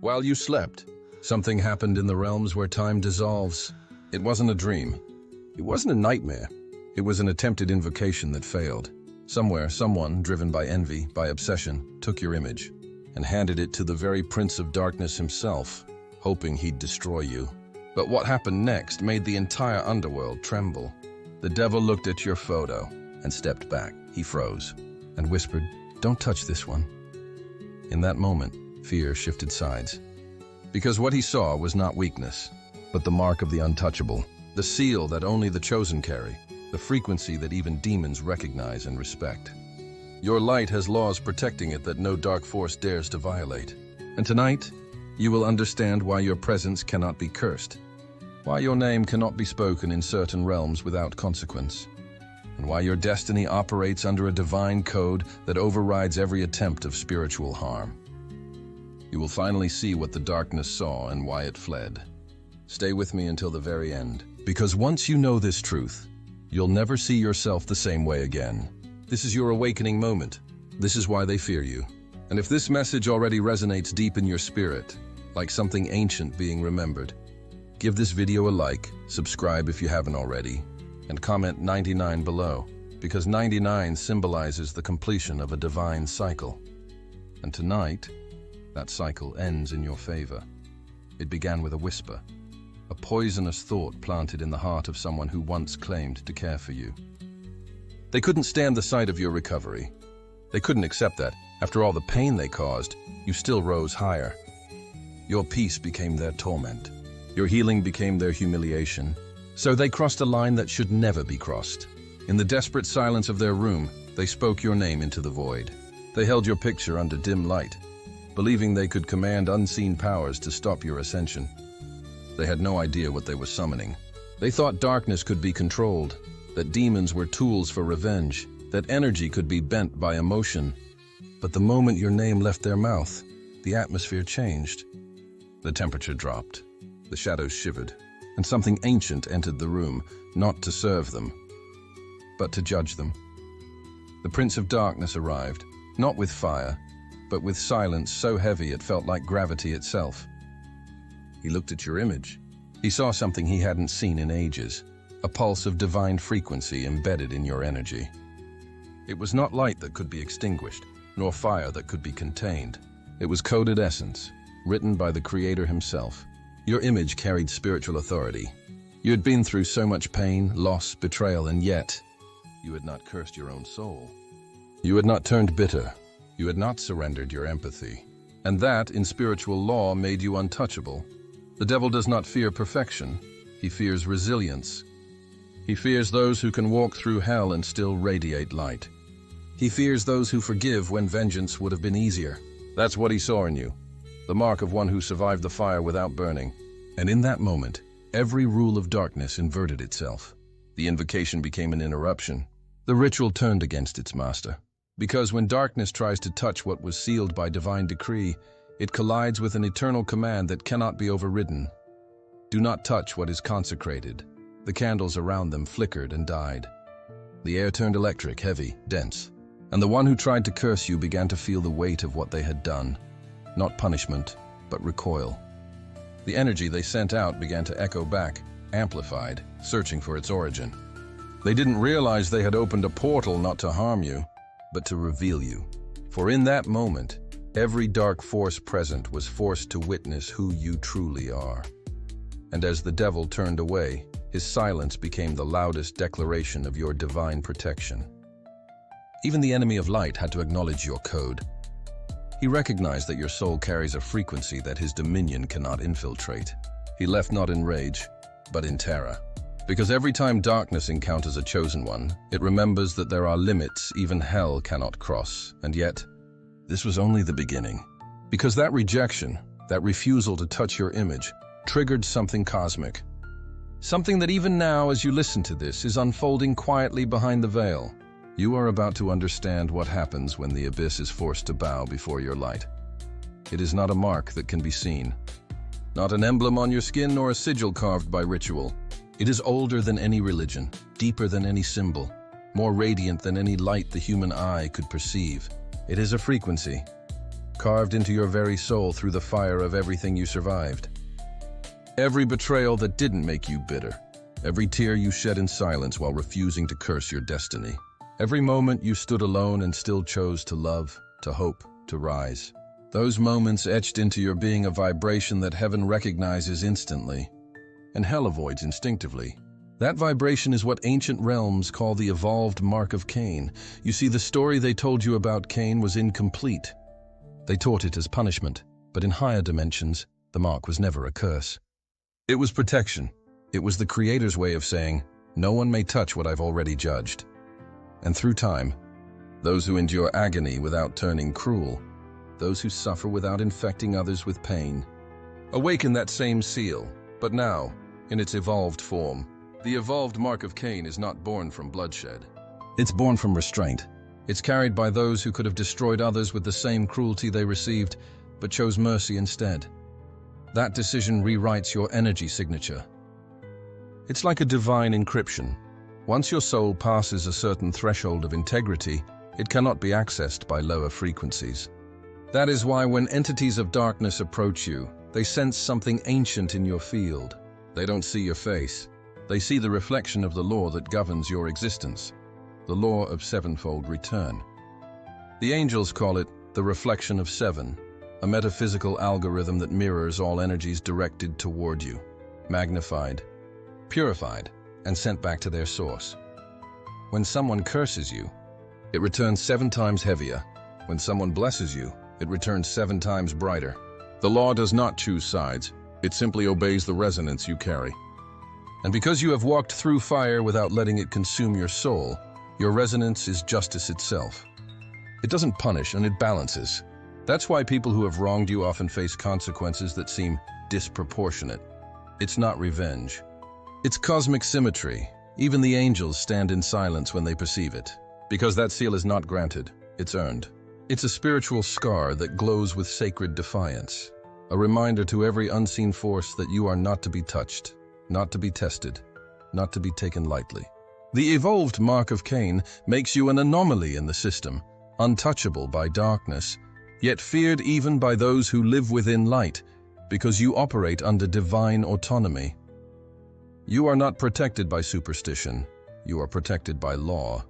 While you slept, something happened in the realms where time dissolves. It wasn't a dream. It wasn't a nightmare. It was an attempted invocation that failed. Somewhere, someone, driven by envy, by obsession, took your image and handed it to the very Prince of Darkness himself, hoping he'd destroy you. But what happened next made the entire underworld tremble. The devil looked at your photo and stepped back. He froze and whispered, "Don't touch this one." In that moment, fear shifted sides. Because what he saw was not weakness, but the mark of the untouchable, the seal that only the chosen carry, the frequency that even demons recognize and respect. Your light has laws protecting it that no dark force dares to violate. And tonight, you will understand why your presence cannot be cursed, why your name cannot be spoken in certain realms without consequence, and why your destiny operates under a divine code that overrides every attempt of spiritual harm. You will finally see what the darkness saw and why it fled. Stay with me until the very end, because once you know this truth, you'll never see yourself the same way again. This is your awakening moment. This is why they fear you. And if this message already resonates deep in your spirit, like something ancient being remembered, give this video a like, subscribe if you haven't already, and comment 99 below, because 99 symbolizes the completion of a divine cycle. And tonight, that cycle ends in your favor. It began with a whisper, a poisonous thought planted in the heart of someone who once claimed to care for you. They couldn't stand the sight of your recovery. They couldn't accept that, after all the pain they caused, you still rose higher. Your peace became their torment. Your healing became their humiliation. So they crossed a line that should never be crossed. In the desperate silence of their room, they spoke your name into the void. They held your picture under dim light, believing they could command unseen powers to stop your ascension. They had no idea what they were summoning. They thought darkness could be controlled, that demons were tools for revenge, that energy could be bent by emotion. But the moment your name left their mouth, the atmosphere changed. The temperature dropped, the shadows shivered, and something ancient entered the room, not to serve them, but to judge them. The Prince of Darkness arrived, not with fire, but with silence so heavy it felt like gravity itself. He looked at your image. He saw something he hadn't seen in ages, a pulse of divine frequency embedded in your energy. It was not light that could be extinguished, nor fire that could be contained. It was coded essence, written by the Creator himself. Your image carried spiritual authority. You had been through so much pain, loss, betrayal, and yet you had not cursed your own soul. You had not turned bitter. You had not surrendered your empathy. And that, in spiritual law, made you untouchable. The devil does not fear perfection. He fears resilience. He fears those who can walk through hell and still radiate light. He fears those who forgive when vengeance would have been easier. That's what he saw in you, the mark of one who survived the fire without burning. And in that moment, every rule of darkness inverted itself. The invocation became an interruption. The ritual turned against its master. Because when darkness tries to touch what was sealed by divine decree, it collides with an eternal command that cannot be overridden. Do not touch what is consecrated. The candles around them flickered and died. The air turned electric, heavy, dense. And the one who tried to curse you began to feel the weight of what they had done. Not punishment, but recoil. The energy they sent out began to echo back, amplified, searching for its origin. They didn't realize they had opened a portal not to harm you, but to reveal you. For in that moment, every dark force present was forced to witness who you truly are. And as the devil turned away, his silence became the loudest declaration of your divine protection. Even the enemy of light had to acknowledge your code. He recognized that your soul carries a frequency that his dominion cannot infiltrate. He left not in rage, but in terror. Because every time darkness encounters a chosen one, it remembers that there are limits even hell cannot cross. And yet, this was only the beginning. Because that rejection, that refusal to touch your image, triggered something cosmic. Something that even now, as you listen to this, is unfolding quietly behind the veil. You are about to understand what happens when the abyss is forced to bow before your light. It is not a mark that can be seen, not an emblem on your skin nor a sigil carved by ritual. It is older than any religion, deeper than any symbol, more radiant than any light the human eye could perceive. It is a frequency, carved into your very soul through the fire of everything you survived. Every betrayal that didn't make you bitter. Every tear you shed in silence while refusing to curse your destiny. Every moment you stood alone and still chose to love, to hope, to rise. Those moments etched into your being a vibration that heaven recognizes instantly, and hell avoids instinctively. That vibration is what ancient realms call the evolved mark of Cain. You see, the story they told you about Cain was incomplete. They taught it as punishment, but in higher dimensions, the mark was never a curse. It was protection. It was the Creator's way of saying, no one may touch what I've already judged. And through time, those who endure agony without turning cruel, those who suffer without infecting others with pain, awaken that same seal, but now, in its evolved form. The evolved mark of Cain is not born from bloodshed. It's born from restraint. It's carried by those who could have destroyed others with the same cruelty they received, but chose mercy instead. That decision rewrites your energy signature. It's like a divine encryption. Once your soul passes a certain threshold of integrity, it cannot be accessed by lower frequencies. That is why when entities of darkness approach you, they sense something ancient in your field. They don't see your face. They see the reflection of the law that governs your existence, the law of sevenfold return. The angels call it the reflection of seven, a metaphysical algorithm that mirrors all energies directed toward you, magnified, purified, and sent back to their source. When someone curses you, it returns 7 times heavier. When someone blesses you, it returns 7 times brighter. The law does not choose sides. It simply obeys the resonance you carry. And because you have walked through fire without letting it consume your soul, your resonance is justice itself. It doesn't punish, and it balances. That's why people who have wronged you often face consequences that seem disproportionate. It's not revenge. It's cosmic symmetry. Even the angels stand in silence when they perceive it. Because that seal is not granted, it's earned. It's a spiritual scar that glows with sacred defiance. A reminder to every unseen force that you are not to be touched, not to be tested, not to be taken lightly. The evolved mark of Cain makes you an anomaly in the system, untouchable by darkness, yet feared even by those who live within light, because you operate under divine autonomy. You are not protected by superstition, you are protected by law.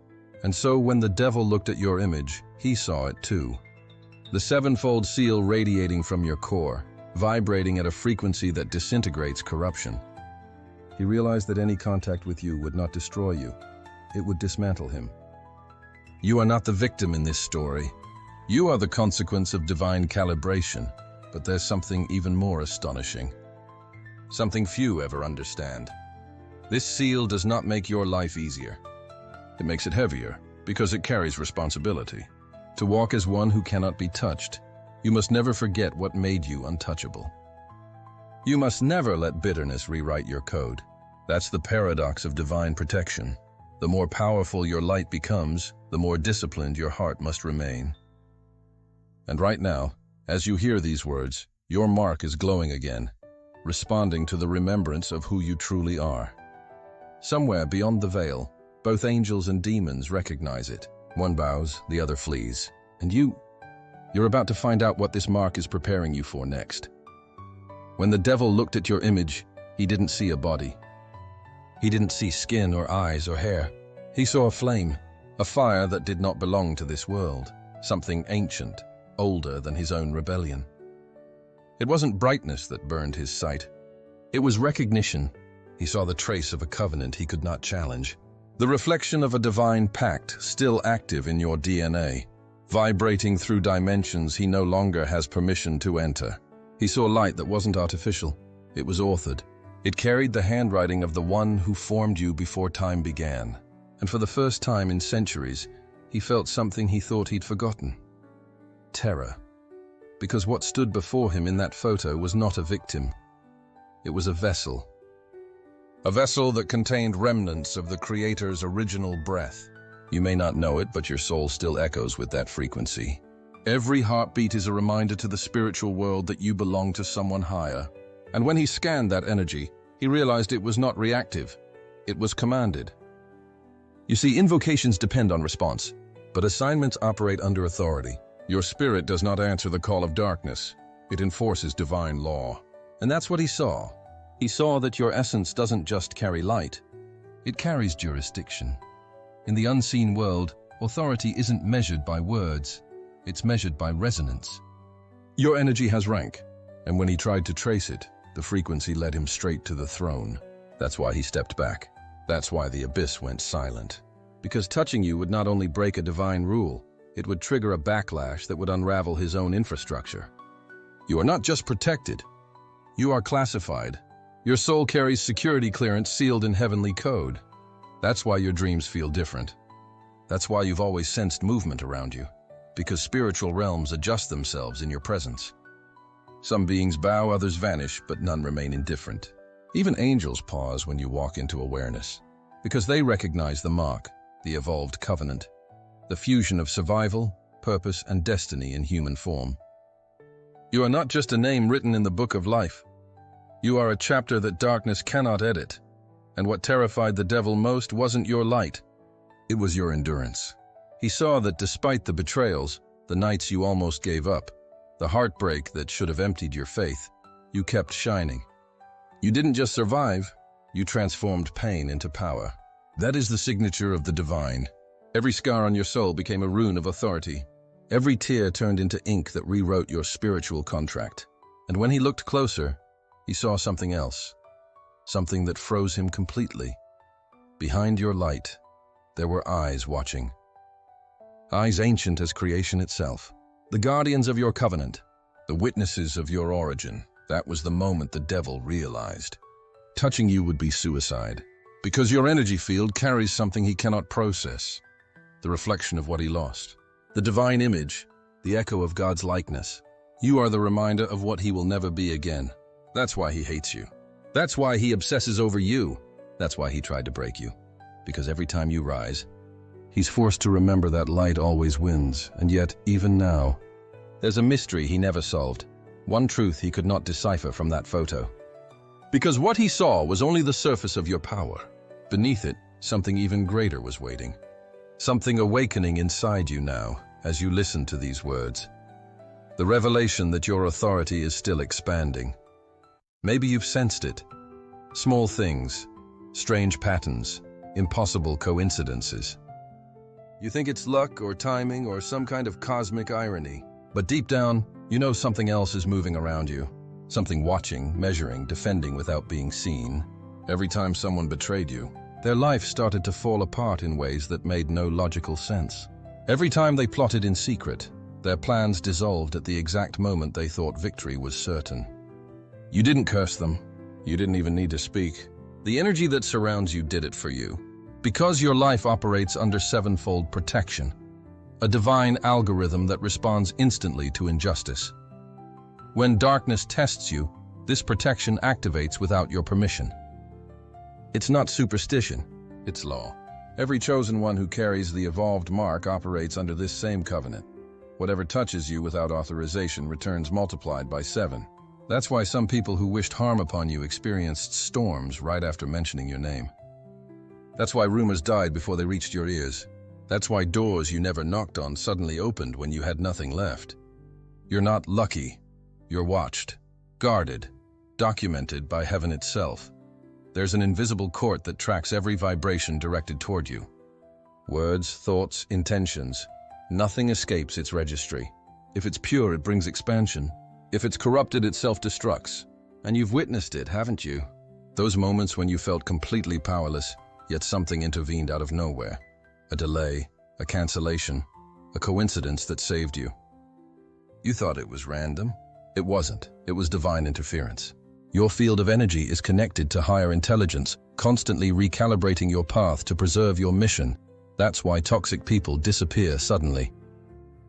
And so when the devil looked at your image, he saw it too. The sevenfold seal radiating from your core, vibrating at a frequency that disintegrates corruption. He realized that any contact with you would not destroy you. It would dismantle him. You are not the victim in this story. You are the consequence of divine calibration, but there's something even more astonishing. Something few ever understand. This seal does not make your life easier. It makes it heavier, because it carries responsibility. To walk as one who cannot be touched, you must never forget what made you untouchable. You must never let bitterness rewrite your code. That's the paradox of divine protection. The more powerful your light becomes, the more disciplined your heart must remain. And right now, as you hear these words, your mark is glowing again, responding to the remembrance of who you truly are. Somewhere beyond the veil, both angels and demons recognize it. One bows, the other flees. And you're about to find out what this mark is preparing you for next. When the devil looked at your image, he didn't see a body. He didn't see skin or eyes or hair. He saw a flame, a fire that did not belong to this world, something ancient, older than his own rebellion. It wasn't brightness that burned his sight. It was recognition. He saw the trace of a covenant he could not challenge. The reflection of a divine pact still active in your DNA, vibrating through dimensions he no longer has permission to enter. He saw light that wasn't artificial. It was authored. It carried the handwriting of the one who formed you before time began. And for the first time in centuries, he felt something he thought he'd forgotten. Terror. Because what stood before him in that photo was not a victim. It was a vessel. A vessel that contained remnants of the Creator's original breath. You may not know it, but your soul still echoes with that frequency. Every heartbeat is a reminder to the spiritual world that you belong to someone higher. And when he scanned that energy, he realized it was not reactive. It was commanded. You see, invocations depend on response, but assignments operate under authority. Your spirit does not answer the call of darkness. It enforces divine law. And that's what he saw. He saw that your essence doesn't just carry light, it carries jurisdiction. In the unseen world, authority isn't measured by words, it's measured by resonance. Your energy has rank, and when he tried to trace it, the frequency led him straight to the throne. That's why he stepped back. That's why the abyss went silent. Because touching you would not only break a divine rule, it would trigger a backlash that would unravel his own infrastructure. You are not just protected, you are classified. Your soul carries security clearance sealed in heavenly code. That's why your dreams feel different. That's why you've always sensed movement around you, because spiritual realms adjust themselves in your presence. Some beings bow, others vanish, but none remain indifferent. Even angels pause when you walk into awareness, because they recognize the mark, the evolved covenant, the fusion of survival, purpose, and destiny in human form. You are not just a name written in the book of life. You are a chapter that darkness cannot edit. And what terrified the devil most wasn't your light, it was your endurance. He saw that despite the betrayals, the nights you almost gave up, the heartbreak that should have emptied your faith, you kept shining. You didn't just survive, you transformed pain into power. That is the signature of the divine. Every scar on your soul became a rune of authority. Every tear turned into ink that rewrote your spiritual contract. And when he looked closer, he saw something else. Something that froze him completely. Behind your light, there were eyes watching. Eyes ancient as creation itself. The guardians of your covenant, the witnesses of your origin. That was the moment the devil realized. Touching you would be suicide, because your energy field carries something he cannot process. The reflection of what he lost. The divine image, the echo of God's likeness. You are the reminder of what he will never be again. That's why he hates you. That's why he obsesses over you. That's why he tried to break you. Because every time you rise, he's forced to remember that light always wins. And yet, even now, there's a mystery he never solved. One truth he could not decipher from that photo. Because what he saw was only the surface of your power. Beneath it, something even greater was waiting. Something awakening inside you now, as you listen to these words. The revelation that your authority is still expanding. Maybe you've sensed it. Small things, strange patterns, impossible coincidences. You think it's luck or timing or some kind of cosmic irony. But deep down, you know something else is moving around you. Something watching, measuring, defending without being seen. Every time someone betrayed you, their life started to fall apart in ways that made no logical sense. Every time they plotted in secret, their plans dissolved at the exact moment they thought victory was certain. You didn't curse them. You didn't even need to speak. The energy that surrounds you did it for you. Because your life operates under sevenfold protection, a divine algorithm that responds instantly to injustice. When darkness tests you, this protection activates without your permission. It's not superstition, it's law. Every chosen one who carries the evolved mark operates under this same covenant. Whatever touches you without authorization returns multiplied by 7. That's why some people who wished harm upon you experienced storms right after mentioning your name. That's why rumors died before they reached your ears. That's why doors you never knocked on suddenly opened when you had nothing left. You're not lucky. You're watched, guarded, documented by heaven itself. There's an invisible court that tracks every vibration directed toward you. Words, thoughts, intentions. Nothing escapes its registry. If it's pure, it brings expansion. If it's corrupted, it self-destructs. And you've witnessed it, haven't you? Those moments when you felt completely powerless, yet something intervened out of nowhere. A delay, a cancellation, a coincidence that saved you. You thought it was random. It wasn't. It was divine interference. Your field of energy is connected to higher intelligence, constantly recalibrating your path to preserve your mission. That's why toxic people disappear suddenly.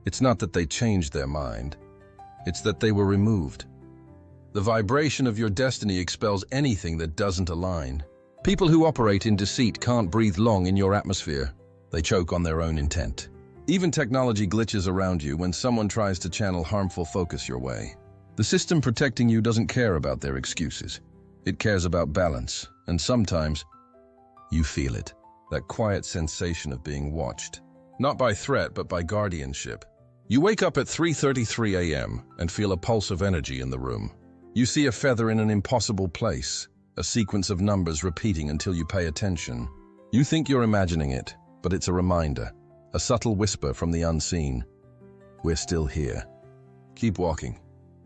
It's not that they changed their mind. It's that they were removed. The vibration of your destiny expels anything that doesn't align. People who operate in deceit can't breathe long in your atmosphere. They choke on their own intent. Even technology glitches around you when someone tries to channel harmful focus your way. The system protecting you doesn't care about their excuses. It cares about balance, and sometimes you feel it. That quiet sensation of being watched. Not by threat, but by guardianship. You wake up at 3:33 a.m. and feel a pulse of energy in the room. You see a feather in an impossible place, a sequence of numbers repeating until you pay attention. You think you're imagining it, but it's a reminder, a subtle whisper from the unseen. We're still here. Keep walking.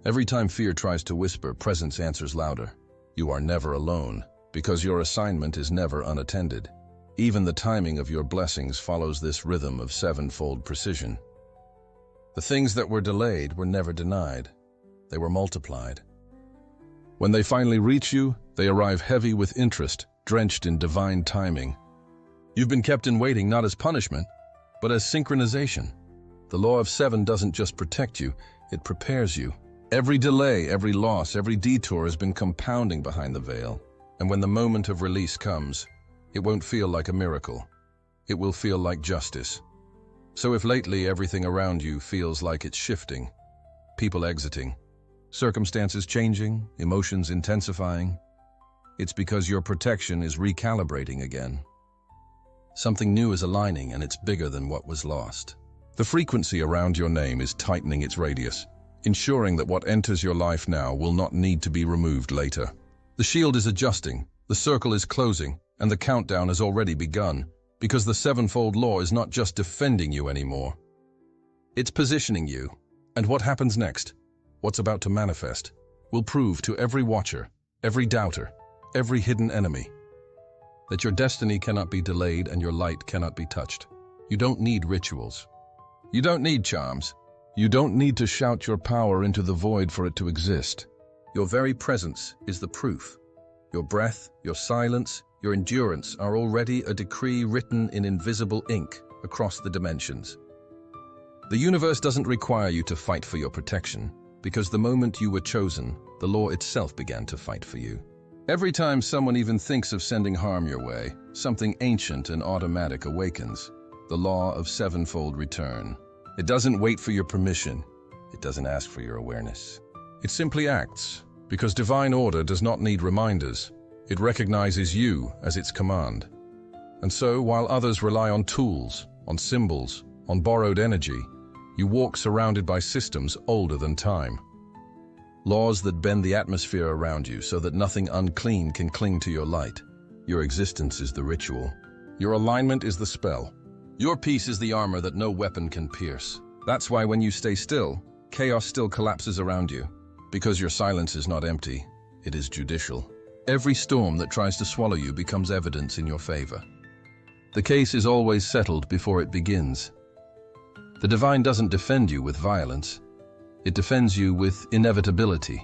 Every time fear tries to whisper, presence answers louder. You are never alone, because your assignment is never unattended. Even the timing of your blessings follows this rhythm of sevenfold precision. The things that were delayed were never denied. They were multiplied. When they finally reach you, they arrive heavy with interest, drenched in divine timing. You've been kept in waiting not as punishment, but as synchronization. The Law of Seven doesn't just protect you, it prepares you. Every delay, every loss, every detour has been compounding behind the veil. And when the moment of release comes, it won't feel like a miracle. It will feel like justice. So if lately everything around you feels like it's shifting, people exiting, circumstances changing, emotions intensifying, it's because your protection is recalibrating again. Something new is aligning, and it's bigger than what was lost. The frequency around your name is tightening its radius, ensuring that what enters your life now will not need to be removed later. The shield is adjusting, the circle is closing, and the countdown has already begun, because the sevenfold law is not just defending you anymore. It's positioning you, and what happens next, what's about to manifest, will prove to every watcher, every doubter, every hidden enemy, that your destiny cannot be delayed and your light cannot be touched. You don't need rituals. You don't need charms. You don't need to shout your power into the void for it to exist. Your very presence is the proof. Your breath, your silence, your endurance are already a decree written in invisible ink across the dimensions. The universe doesn't require you to fight for your protection, because the moment you were chosen, the law itself began to fight for you. Every time someone even thinks of sending harm your way, something ancient and automatic awakens. The law of sevenfold return. It doesn't wait for your permission. It doesn't ask for your awareness. It simply acts, because divine order does not need reminders. It recognizes you as its command. And so, while others rely on tools, on symbols, on borrowed energy, you walk surrounded by systems older than time. Laws that bend the atmosphere around you so that nothing unclean can cling to your light. Your existence is the ritual. Your alignment is the spell. Your peace is the armor that no weapon can pierce. That's why when you stay still, chaos still collapses around you. Because your silence is not empty, it is judicial. Every storm that tries to swallow you becomes evidence in your favor. The case is always settled before it begins. The divine doesn't defend you with violence. It defends you with inevitability.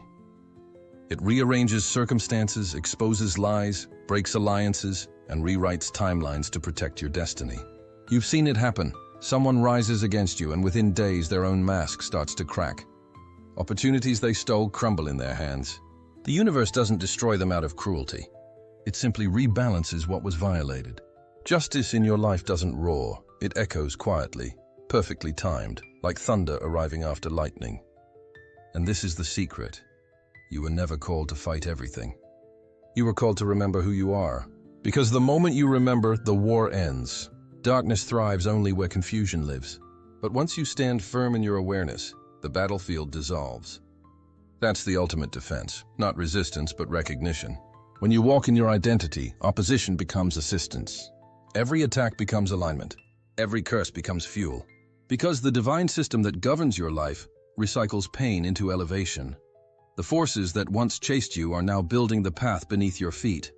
It rearranges circumstances, exposes lies, breaks alliances, and rewrites timelines to protect your destiny. You've seen it happen. Someone rises against you, and within days their own mask starts to crack. Opportunities they stole crumble in their hands. The universe doesn't destroy them out of cruelty. It simply rebalances what was violated. Justice in your life doesn't roar. It echoes quietly, perfectly timed, like thunder arriving after lightning. And this is the secret. You were never called to fight everything. You were called to remember who you are. Because the moment you remember, the war ends. Darkness thrives only where confusion lives. But once you stand firm in your awareness, the battlefield dissolves. That's the ultimate defense, not resistance, but recognition. When you walk in your identity, opposition becomes assistance. Every attack becomes alignment. Every curse becomes fuel. Because the divine system that governs your life recycles pain into elevation. The forces that once chased you are now building the path beneath your feet.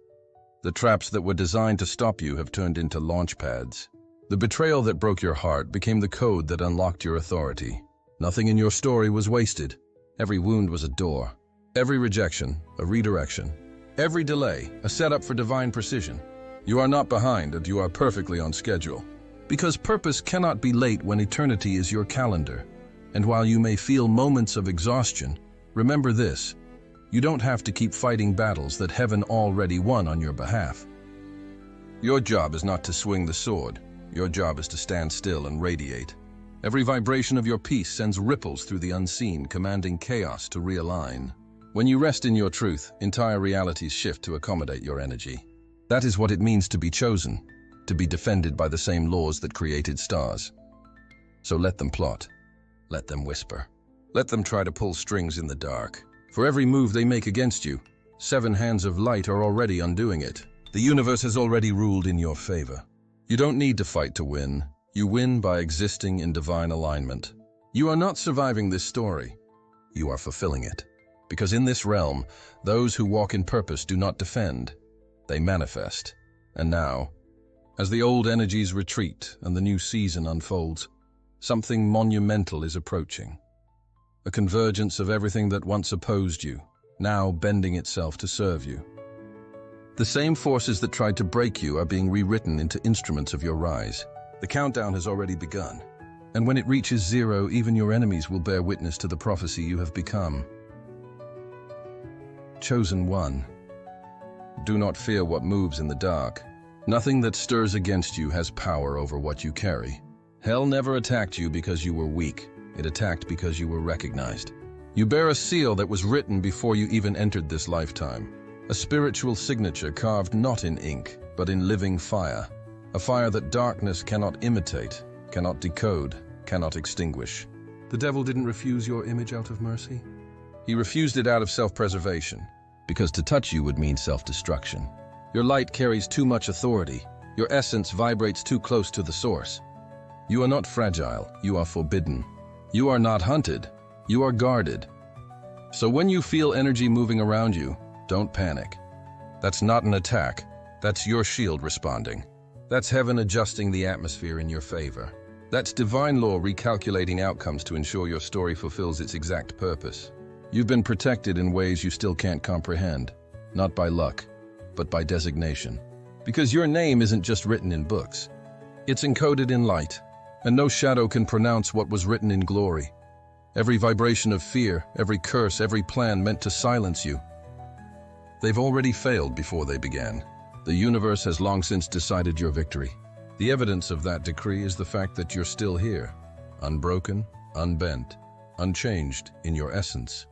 The traps that were designed to stop you have turned into launch pads. The betrayal that broke your heart became the code that unlocked your authority. Nothing in your story was wasted. Every wound was a door. Every rejection, a redirection. Every delay, a setup for divine precision. You are not behind, and you are perfectly on schedule. Because purpose cannot be late when eternity is your calendar. And while you may feel moments of exhaustion, remember this: you don't have to keep fighting battles that heaven already won on your behalf. Your job is not to swing the sword. Your job is to stand still and radiate. Every vibration of your peace sends ripples through the unseen, commanding chaos to realign. When you rest in your truth, entire realities shift to accommodate your energy. That is what it means to be chosen, to be defended by the same laws that created stars. So let them plot. Let them whisper. Let them try to pull strings in the dark. For every move they make against you, 7 hands of light are already undoing it. The universe has already ruled in your favor. You don't need to fight to win. You win by existing in divine alignment. You are not surviving this story. You are fulfilling it. Because in this realm, those who walk in purpose do not defend. They manifest. And now, as the old energies retreat and the new season unfolds, something monumental is approaching. A convergence of everything that once opposed you, now bending itself to serve you. The same forces that tried to break you are being rewritten into instruments of your rise. The countdown has already begun. And when it reaches 0, even your enemies will bear witness to the prophecy you have become. Chosen one. Do not fear what moves in the dark. Nothing that stirs against you has power over what you carry. Hell never attacked you because you were weak. It attacked because you were recognized. You bear a seal that was written before you even entered this lifetime. A spiritual signature carved not in ink, but in living fire. A fire that darkness cannot imitate, cannot decode, cannot extinguish. The devil didn't refuse your image out of mercy. He refused it out of self-preservation, because to touch you would mean self-destruction. Your light carries too much authority. Your essence vibrates too close to the source. You are not fragile, you are forbidden. You are not hunted, you are guarded. So when you feel energy moving around you, don't panic. That's not an attack, that's your shield responding. That's heaven adjusting the atmosphere in your favor. That's divine law recalculating outcomes to ensure your story fulfills its exact purpose. You've been protected in ways you still can't comprehend, not by luck, but by designation. Because your name isn't just written in books. It's encoded in light, and no shadow can pronounce what was written in glory. Every vibration of fear, every curse, every plan meant to silence you. They've already failed before they began. The universe has long since decided your victory. The evidence of that decree is the fact that you're still here, unbroken, unbent, unchanged in your essence.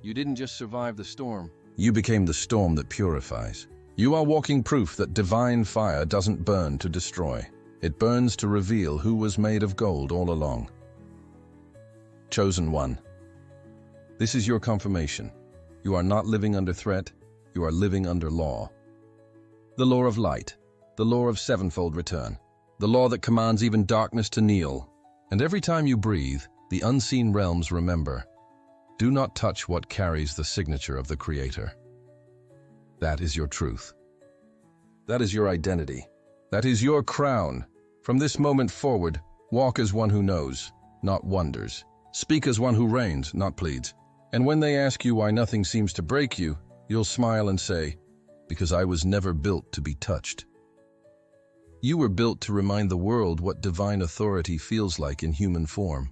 You didn't just survive the storm. You became the storm that purifies. You are walking proof that divine fire doesn't burn to destroy. It burns to reveal who was made of gold all along. Chosen one. This is your confirmation. You are not living under threat. You are living under law. The law of light. The law of sevenfold return. The law that commands even darkness to kneel. And every time you breathe, the unseen realms remember. Do not touch what carries the signature of the Creator. That is your truth. That is your identity. That is your crown. From this moment forward, walk as one who knows, not wonders. Speak as one who reigns, not pleads. And when they ask you why nothing seems to break you, you'll smile and say, because I was never built to be touched. You were built to remind the world what divine authority feels like in human form.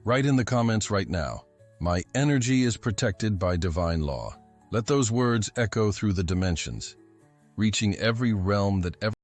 Write in the comments right now, my energy is protected by divine law. Let those words echo through the dimensions, reaching every realm that ever